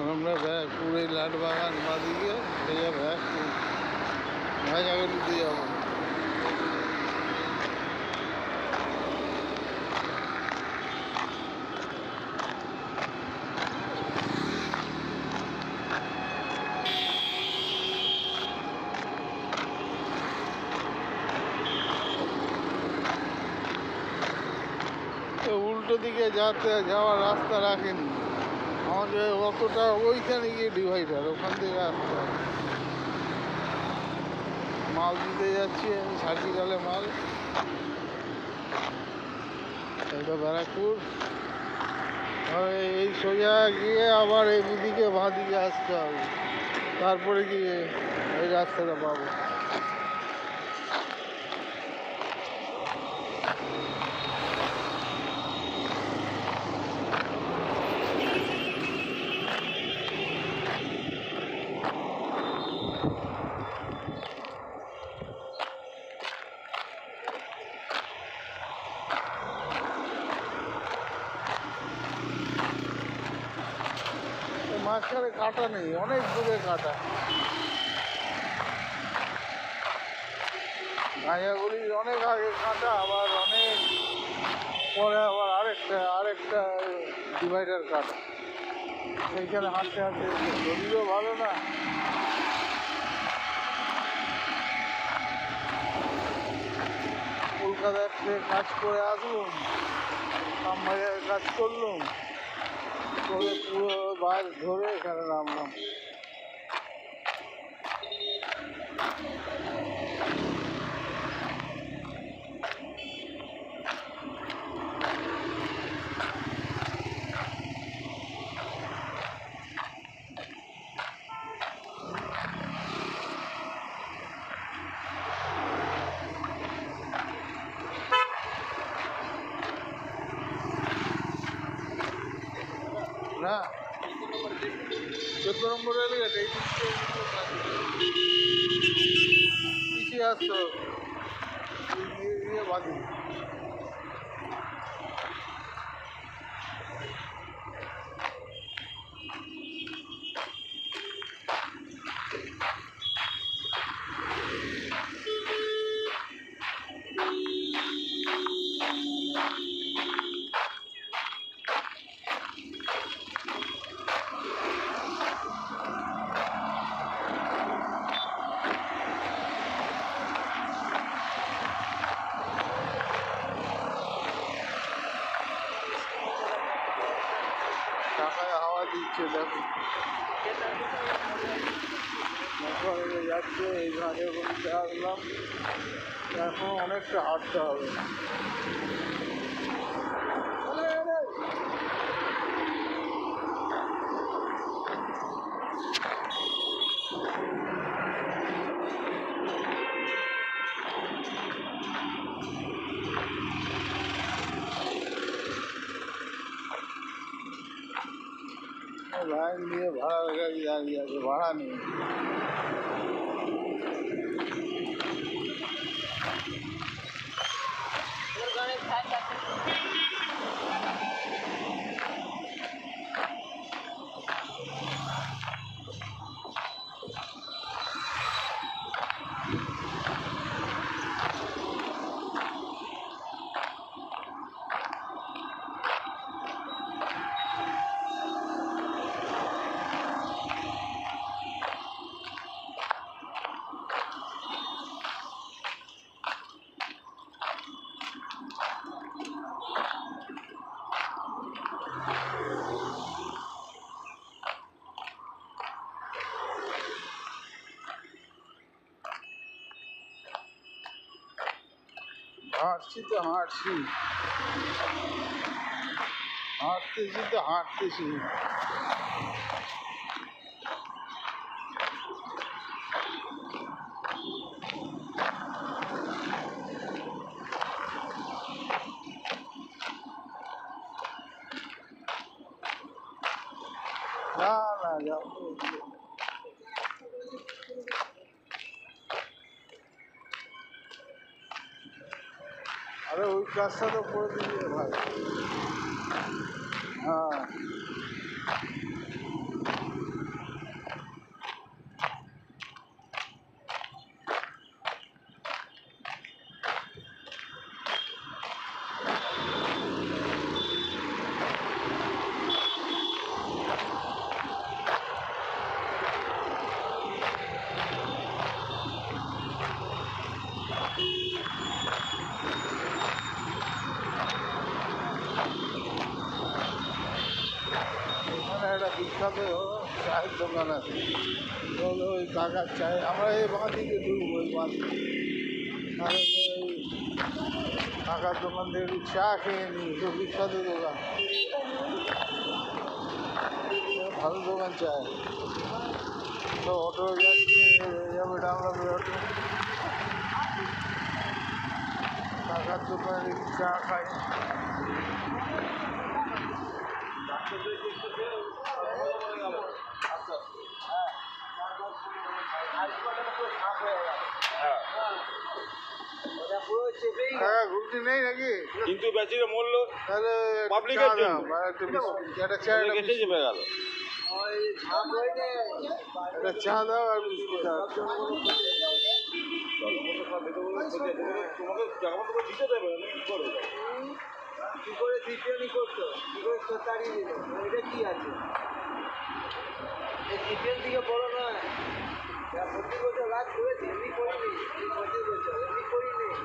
আমরা ব্যারাকপুর এই লাটবাগান বাদিকে সোজা ব্যারাকপুর ভাইজাগলিতে যাবো। উল্টো দিকে যাওয়ার রাস্তা রাখেনি, আমাকে অতটা ওইখানে গিয়ে ডিভাইডার ওখান থেকে আসতে হবে। মাল দিতে যাচ্ছি আমি সার্জিক্যালে মাল, এটা ব্যারাকপুর। এই সোজা গিয়ে আবার এইদিকে বাঁ দিকে আসতে হবে, তারপরে গিয়ে এই রাস্তাটা পাবো। মাঝখানে কাটা নেই, অনেক দূরে কাটা। ভাইজাগলির অনেক আগে কাটা, আবার অনেক পরে আবার আরেকটা ডিভাইডার কাটা। সেইখানে হাঁটতে হাঁটতে শরীরও ভালো না। কলকাতাতে কাজ করে আসলাম, আমবাজারে কাজ করলাম, করে পুরো বাস ধরে এখানে নামলাম। না 14 নম্বর রেলগেট এই পিছিয়ে আসতো বাদি। ঢাকায় হাওয়া দিচ্ছে, দেখো যাচ্ছে। এই ঘাটে বলতে আসলাম, এখন অনেকটা হাঁটতে হবে। লাইন দিয়ে ভাড়া গাড়ি দাঁড়িয়ে আছে, ভাড়া নেই। হাঁটছি তো হাঁটতেছি। না যাবো। আরে ওই কাজটা তো করে দিবি ভাই। হ্যাঁ একটা বিখ্যাত চায়ের দোকান আছে, হলো ওই কাকার চায়। আমরা এই বাঁ দিকে ঢুকবো, ওই বাঁ দিকে তাহলে ওই কাকার দোকান থেকে একটু চা খেয়ে নিই, তো বিখ্যাত দোকান, ভালো দোকান চায়। তো অটো যাচ্ছে, যাবে ডামরাপুর অটো, কাকার দোকানে চা খাই। কাকা ঘুরতে নেই নাকি? কিন্তু বেচিরে মূল্য তাহলে পাবলিকের জন্য একটা চা এসে চেপে গেল। একটা চা দাও আর বিস্কুট আর চা। তোমাকে জামা কাপড় দিতে দেবে না কি করে? কি করে সিপিএনই করতো, কি করে তাড়িয়ে দিল, এটা কি আছে? এই সিপিএন থেকে বড় নয়, প্রতি বছর রাত করেছি, এমনি করিনি, প্রতি বছর এমনি করিনি।